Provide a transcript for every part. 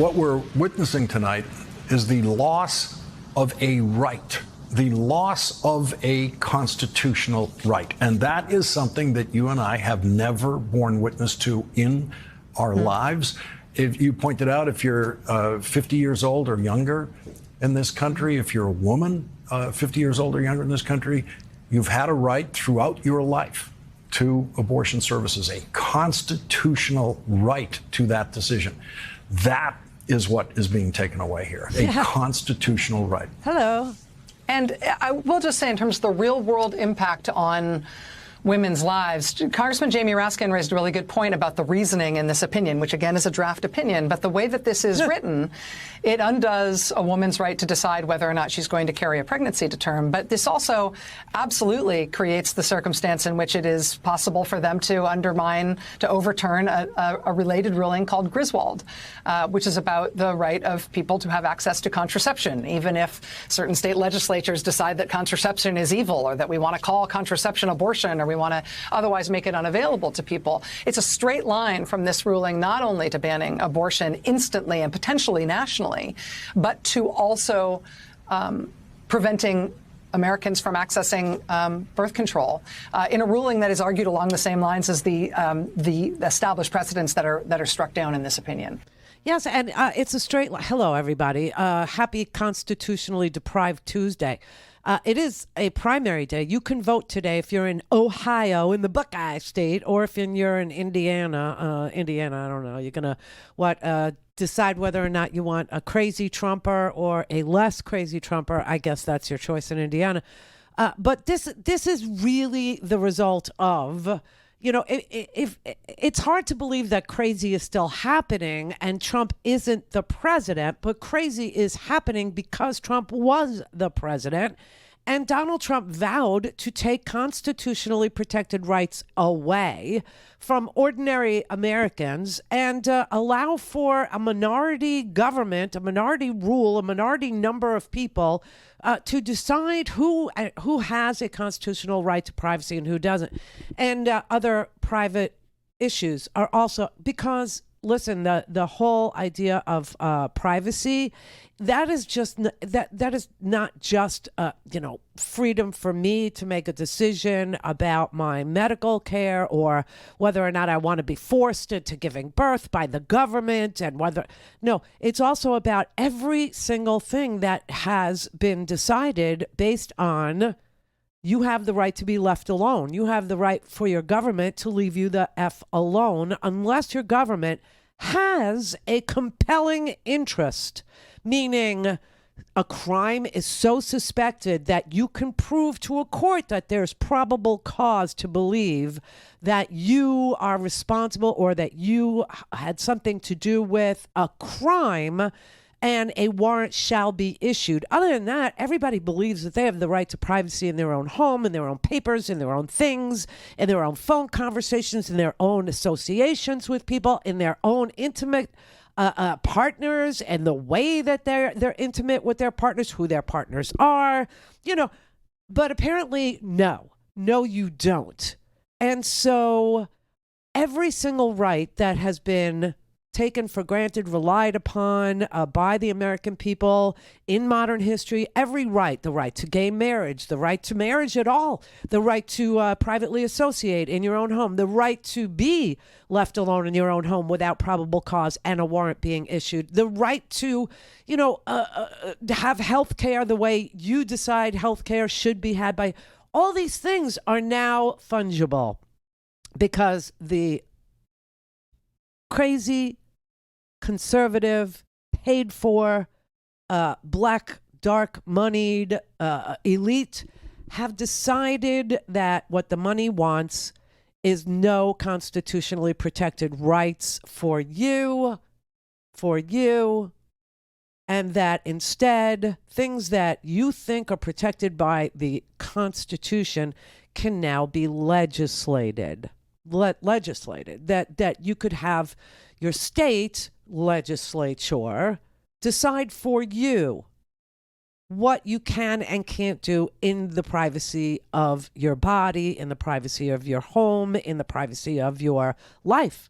What we're witnessing tonight is the loss of a right, the loss of a constitutional right. And that is something that you and I have never borne witness to in our lives. If you pointed out, if you're 50 years old or younger in this country, if you're a woman 50 years old or younger in this country, you've had a right throughout your life to abortion services, a constitutional right to that decision. That is what is being taken away here, a constitutional right. Hello. And I will just say, in terms of the real world impact on women's lives, Congressman Jamie Raskin raised a really good point about the reasoning in this opinion, which again is a draft opinion. But the way that this is written, it undoes a woman's right to decide whether or not she's going to carry a pregnancy to term. But this also absolutely creates the circumstance in which it is possible for them to undermine, to overturn a related ruling called Griswold, which is about the right of people to have access to contraception, even if certain state legislatures decide that contraception is evil, or that we want to call contraception abortion, or we want to otherwise make it unavailable to people. It's a straight line from this ruling not only to banning abortion instantly and potentially nationally, but to also preventing Americans from accessing birth control in a ruling that is argued along the same lines as the established precedents that are struck down in this opinion. Yes, and it's a straight line. Hello, everybody. Happy Constitutionally Deprived Tuesday. It is a primary day. You can vote today if you're in Ohio, in the Buckeye State, or if you're in Indiana. Indiana, I don't know. You're going to, decide whether or not you want a crazy Trumper or a less crazy Trumper. I guess that's your choice in Indiana. But this is really the result of, if it's hard to believe that crazy is still happening and Trump isn't the president, but crazy is happening because Trump was the president. And Donald Trump vowed to take constitutionally protected rights away from ordinary Americans and allow for a minority government, a minority rule, a minority number of people to decide who has a constitutional right to privacy and who doesn't. And other private issues are also, because listen, the whole idea of privacy, that is just that is not just freedom for me to make a decision about my medical care or whether or not I want to be forced into giving birth by the government, and whether it's also about every single thing that has been decided based on you have the right to be left alone. You have the right for your government to leave you the F alone unless your government has a compelling interest, meaning a crime is so suspected that you can prove to a court that there's probable cause to believe that you are responsible or that you had something to do with a crime, and a warrant shall be issued. Other than that, everybody believes that they have the right to privacy in their own home, in their own papers, in their own things, in their own phone conversations, in their own associations with people, in their own intimate partners, and the way that they're intimate with their partners, who their partners are, But apparently, no, you don't. And so every single right that has been taken for granted, relied upon by the American people in modern history, every right, the right to gay marriage, the right to marriage at all, the right to privately associate in your own home, the right to be left alone in your own home without probable cause and a warrant being issued, the right to, have health care the way you decide health care should be had by. All these things are now fungible because the crazy, conservative, paid for, black, dark moneyed elite have decided that what the money wants is no constitutionally protected rights for you, and that instead things that you think are protected by the Constitution can now be legislated. That you could have your state legislature decide for you what you can and can't do in the privacy of your body, in the privacy of your home, in the privacy of your life.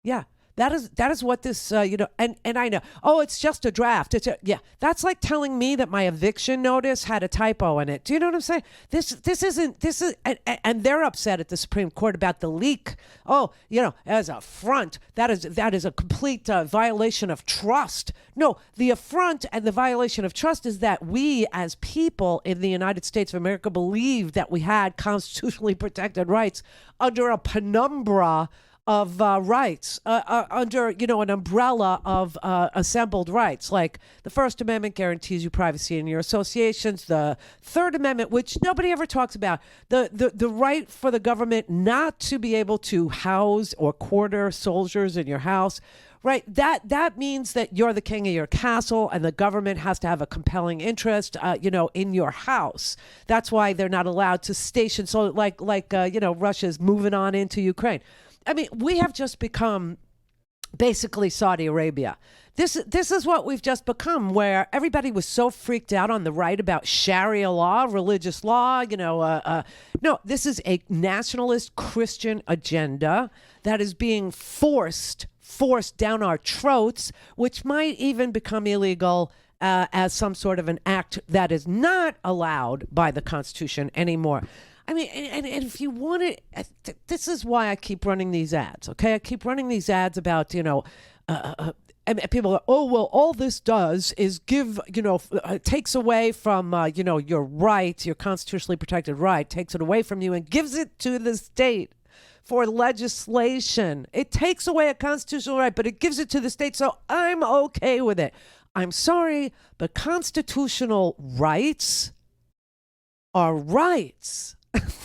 Yeah, That is what this, and I know, oh, it's just a draft. Yeah, that's like telling me that my eviction notice had a typo in it. Do you know what I'm saying? This is, and they're upset at the Supreme Court about the leak. Oh, as a front, that is a complete violation of trust. No, the affront and the violation of trust is that we as people in the United States of America believed that we had constitutionally protected rights under a penumbra of rights, under an umbrella of assembled rights. Like the First Amendment guarantees you privacy in your associations. The Third Amendment, which nobody ever talks about, the right for the government not to be able to house or quarter soldiers in your house. Right, that means that you're the king of your castle, and the government has to have a compelling interest, in your house. That's why they're not allowed to station. So, like Russia's moving on into Ukraine. I mean, we have just become basically Saudi Arabia. This is what we've just become, where everybody was so freaked out on the right about Sharia law, religious law. No, this is a nationalist Christian agenda that is being forced down our throats, which might even become illegal as some sort of an act that is not allowed by the Constitution anymore. I mean, and if you want it, this is why I keep running these ads, okay? I keep running these ads about, and people go, oh, well, all this does is give, takes away from, your right, your constitutionally protected right, takes it away from you and gives it to the state for legislation. It takes away a constitutional right, but it gives it to the state, so I'm okay with it. I'm sorry, but constitutional rights are rights.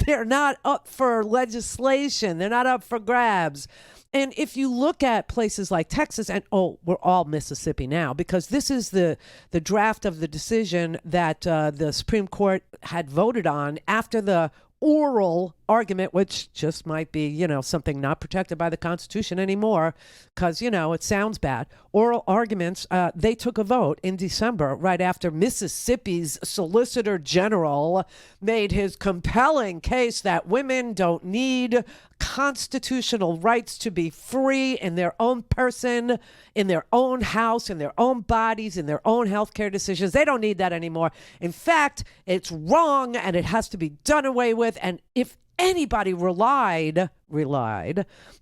They're not up for legislation. They're not up for grabs. And if you look at places like Texas, and we're all Mississippi now, because this is the draft of the decision that the Supreme Court had voted on after the oral argument, which just might be, something not protected by the Constitution anymore, because, it sounds bad. Oral arguments, they took a vote in December, right after Mississippi's Solicitor General made his compelling case that women don't need constitutional rights to be free in their own person, in their own house, in their own bodies, in their own healthcare decisions. They don't need that anymore. In fact, it's wrong and it has to be done away with. And if anybody relied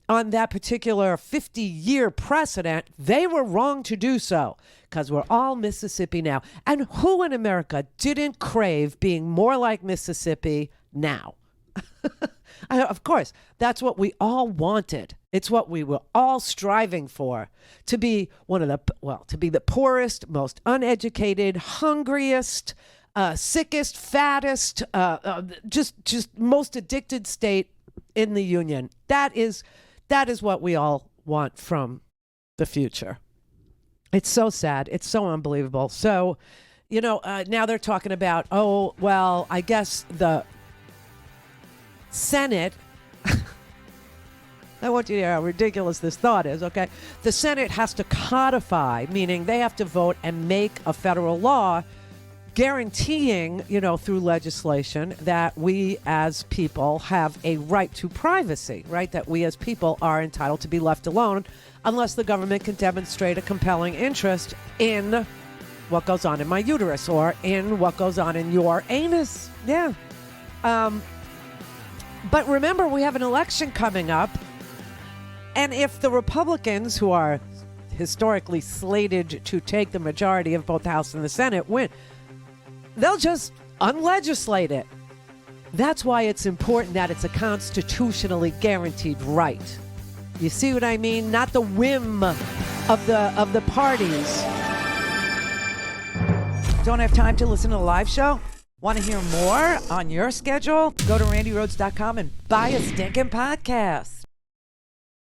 on that particular 50-year precedent, they were wrong to do so, because we're all Mississippi now. And who in America didn't crave being more like Mississippi now? Of course, that's what we all wanted. It's what we were all striving for, to be to be the poorest, most uneducated, hungriest, sickest, fattest, just most addicted state in the union. That is what we all want from the future. It's so sad. It's so unbelievable. So, now they're talking about, I guess the Senate, I want you to hear how ridiculous this thought is, okay? The Senate has to codify, meaning they have to vote and make a federal law guaranteeing, through legislation, that we as people have a right to privacy, right? That we as people are entitled to be left alone unless the government can demonstrate a compelling interest in what goes on in my uterus or in what goes on in your anus. Yeah. But remember, we have an election coming up. And if the Republicans, who are historically slated to take the majority of both the House and the Senate, win, they'll just unlegislate it. That's why it's important that it's a constitutionally guaranteed right. You see what I mean? Not the whim of the parties. Don't have time to listen to a live show? Want to hear more on your schedule? Go to randyrhodes.com and buy a stinking podcast.